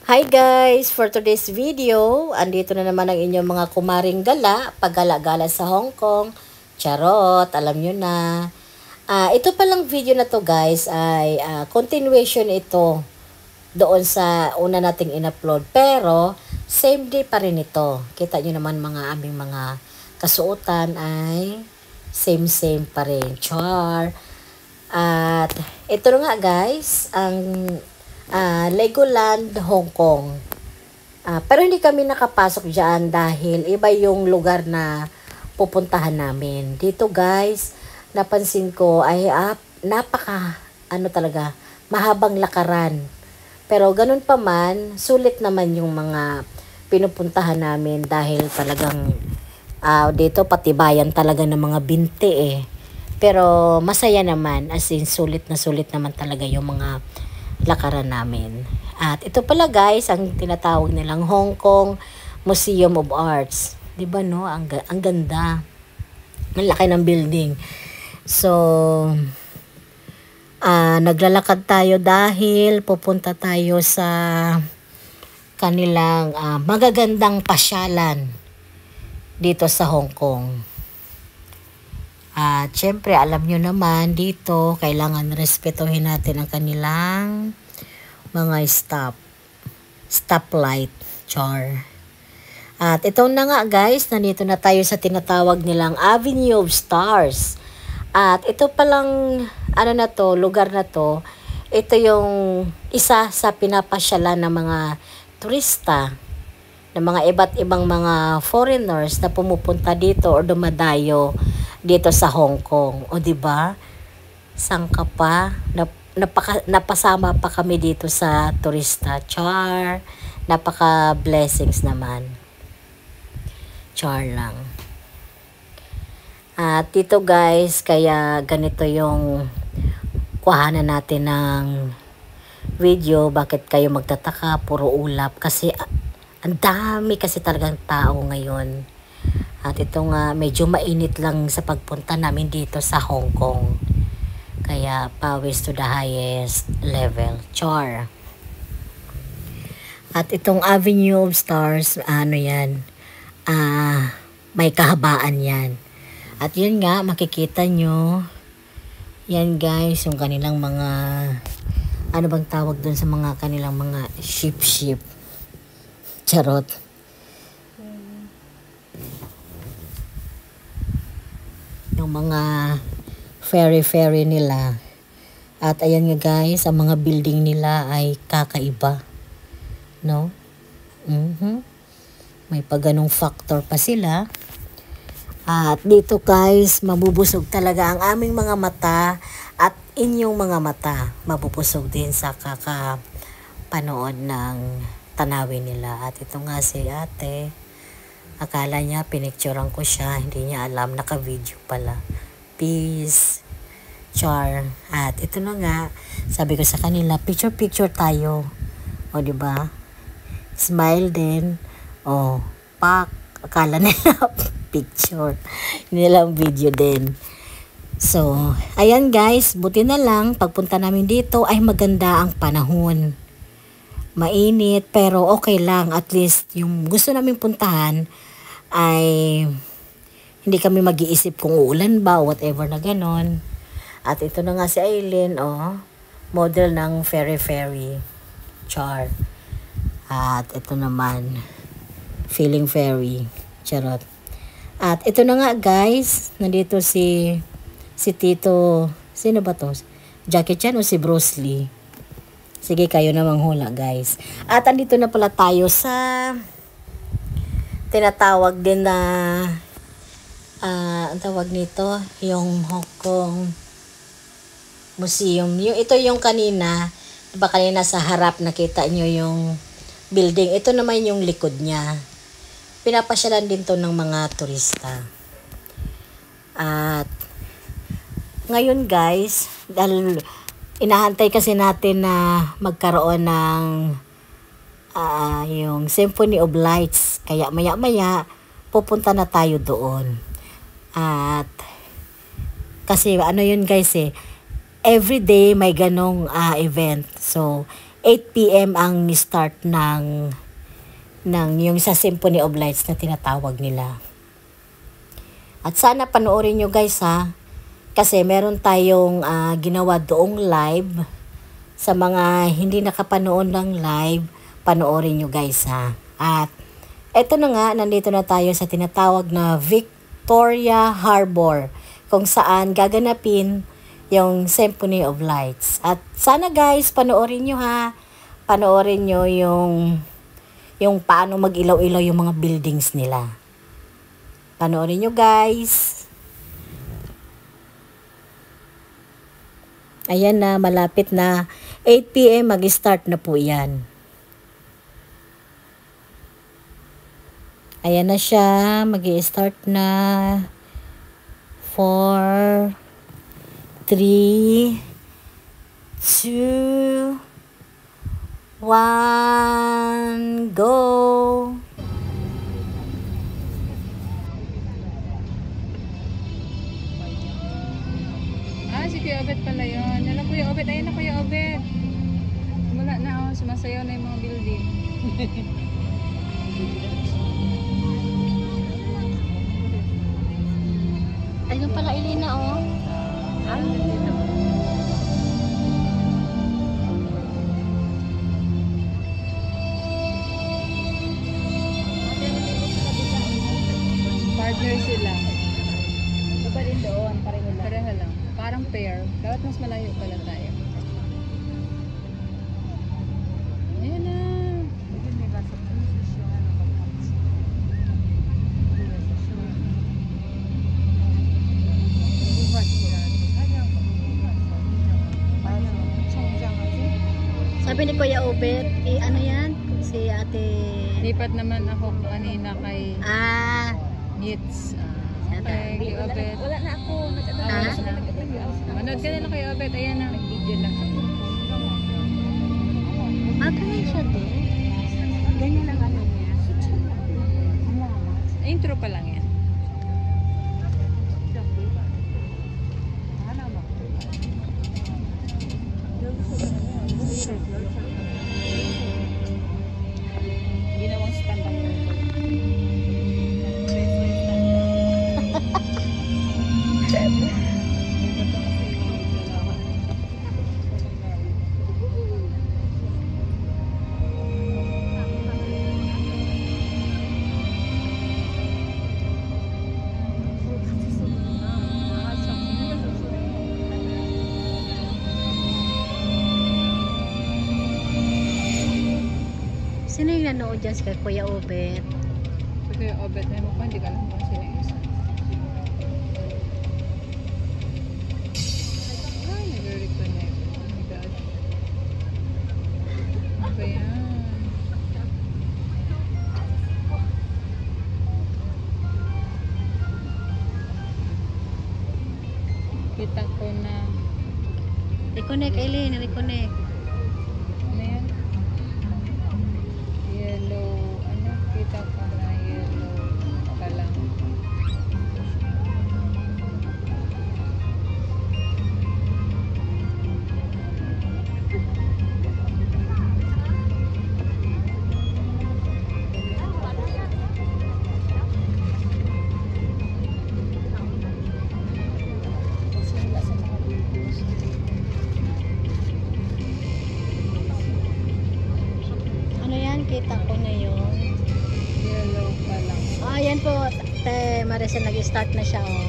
Hi guys! For today's video, andito na naman ang inyong mga kumaring gala, paggala-gala sa Hong Kong. Charot, alam nyo na. Ito palang video na to guys ay continuation ito doon sa una nating in-upload. Pero, same day pa rin ito. Kita nyo naman mga aming mga kasuotan ay same pa rin. Char! At ito nga guys, ang Legoland, Hong Kong. Pero hindi kami nakapasok dyan dahil iba yung lugar na pupuntahan namin. Dito guys, napansin ko ay talaga, mahabang lakaran. Pero ganun pa man, sulit naman yung mga pinupuntahan namin dahil talagang dito patibayan talaga ng mga binti eh. Pero masaya naman, as in sulit naman talaga yung mga lakaran namin. At ito pala guys, ang tinatawag nilang Hong Kong Museum of Arts. 'Di ba no? Ang ganda. Ang laki ng building. So, naglalakad tayo dahil pupunta tayo sa kanilang magagandang pasyalan dito sa Hong Kong. At syempre, alam nyo naman, dito, kailangan respetuhin natin ang kanilang mga stoplight, char. At ito na nga guys, nandito na tayo sa tinatawag nilang Avenue of Stars. At ito palang, lugar na to, ito yung isa sa pinapasyalan ng mga turista, ng mga iba't ibang mga foreigners na pumupunta dito o dumadayo dito sa Hong Kong. O di ba? Sangka pa, napasama pa kami dito sa turista. Char, napaka blessings naman. Char lang. At dito guys, kaya ganito yung kuhanan natin ng video. Bakit kayo magtataka? Puro ulap. Kasi ang dami kasi talagang tao ngayon. At ito nga, medyo mainit lang sa pagpunta namin dito sa Hong Kong. Kaya, pawis to the highest level. Char. At itong Avenue of Stars, yan? May kahabaan yan. At yun nga, makikita nyo, yan guys, yung kanilang mga, ano bang tawag dun sa mga kanilang mga ship. Charot. Yung mga ferry nila. At ayan nga guys, ang mga building nila ay kakaiba. No? May paganong factor pa sila. At dito guys, mabubusog talaga ang aming mga mata at inyong mga mata. Mabubusog din sa kakapanood ng tanawin nila. At ito nga si ate. Akala niya pinicturean ko siya, hindi niya alam, naka-video pala. Peace. Char. At ito na nga, sabi ko sa kanila, picture tayo. O di ba? Smile din. O, pak. Akala nila picture. Hindi lang video din. So, ayan guys, buti na lang pagpunta namin dito ay maganda ang panahon. Mainit, pero okay lang. At least, yung gusto naming puntahan ay hindi kami mag-iisip kung uulan ba o whatever na ganon. At ito na nga si Aileen, model ng ferry. Char. At ito naman, feeling ferry. Charot. At ito na nga guys, nandito si Tito, sino ba to? Jackie Chan o si Bruce Lee? Sige, kayo namang hula guys. At andito na pala tayo sa tinatawag din na ang tawag nito, yung Hong Kong Museum. Ito yung kanina, diba kanina sa harap nakita nyo yung building. Ito naman yung likod niya. Pinapasyalan din to ng mga turista. At ngayon guys, dahil inahantay kasi natin na magkaroon ng yung Symphony of Lights. Kaya maya-maya, pupunta na tayo doon. At kasi yun guys everyday may ganong event. So, 8 p.m. ang start ng yung sa Symphony of Lights na tinatawag nila. At sana panoorin nyo guys ha, kasi meron tayong ginawa doong live. Sa mga hindi nakapanood ng live, panoorin nyo guys ha. At eto na nga, nandito na tayo sa tinatawag na Victoria Harbor, kung saan gaganapin yung Symphony of Lights. At sana guys, panoorin nyo ha. Panoorin nyo yung paano mag-ilaw-ilaw yung mga buildings nila. Panoorin nyo guys. Ayan na, malapit na. 8 p.m. mag-start na po yan. Ayan na siya, mag-start na. 4, 3, 2, 1, go! Si Kuya Obet pala yun. Alam Kuya Obet, ayun na Kuya Obet. Wala na oh, sumasayaw na yung mga building. Ayun pala Elena oh. Partner sila. Iba rin doon, pareho lang. Pareha lang. Parang pair. Dapat mas malayo pala tayo. Ayan na. May basa po. Sabi ni Kuya Obet, ano yan? Si ate... Lipat naman ako kanina kay Nits. Okay, Kuya Obet. Wala na ako. Manood ka na Kuya Obet. Ayan na. Nag-video lang. Ganyan siya din. Ganyan lang ano niya. Intro pa lang yan. Ginawang stand up. Sino yung nanood dyan kay Kuya Obet? So Kuya Obet na mo pa. Hindi ka lang kung sino yung isa. Ay, nag-reconnect. Oh my gosh. Ano ba yan? Kita ko na. Reconnect, Eileen. Reconnect. Ano yan? Yellow. Ano? Kita ko na yellow pa lang. Ano yan? Kita ko na yun. Yellow pa lang. Ayan po. Maricel, nag-start na siya oh.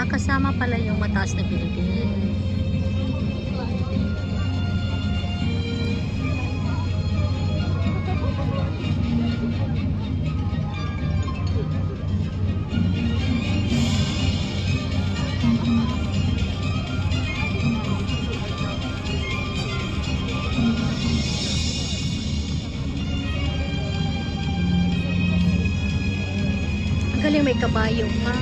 Kasama pala yung mataas na building. Ang galing, may kabayo pa.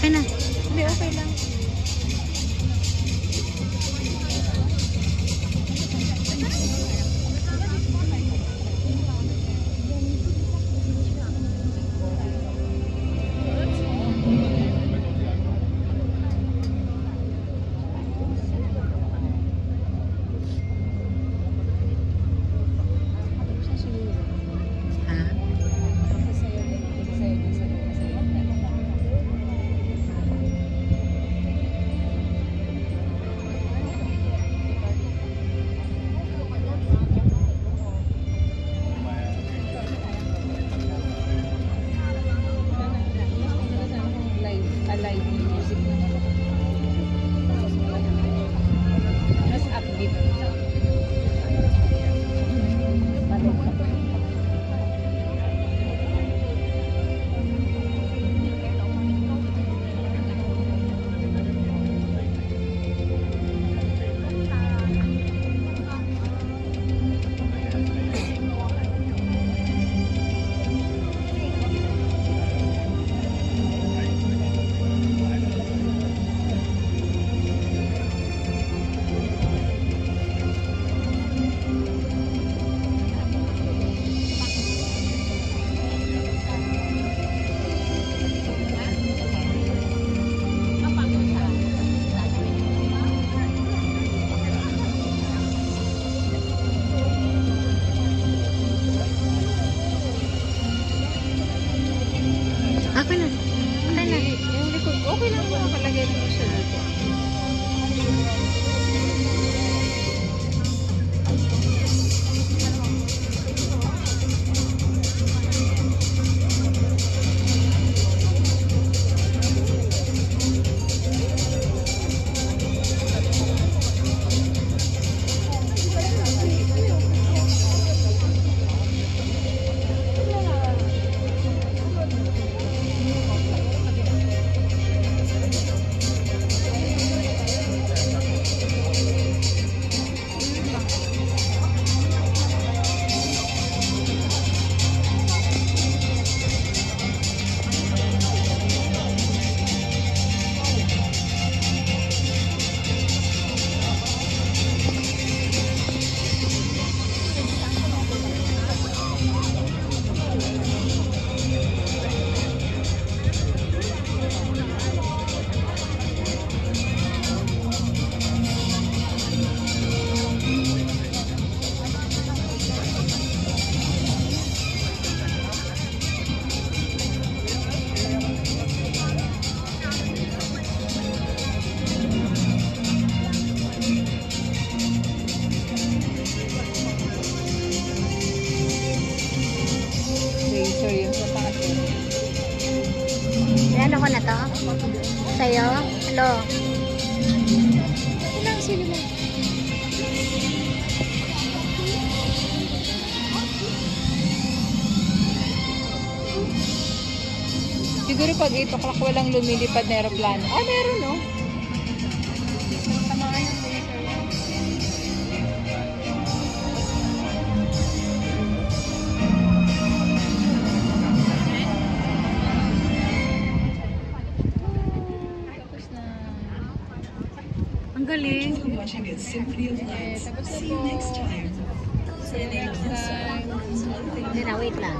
Okay na. Hindi, okay lang. Okay na. Okay na. Yung likod, okay lang mo nakalagay mo siya dito. Razor yung sa taas. Ano ko na to? Sa'yo? Hello? Ilang sila lang. Siguro pag 8 o'clock walang lumilipad na aeroplano. Ah, meron no? Tama yung laser. galing. Eh, tapos na po. See you next time. Hindi na, wait lang.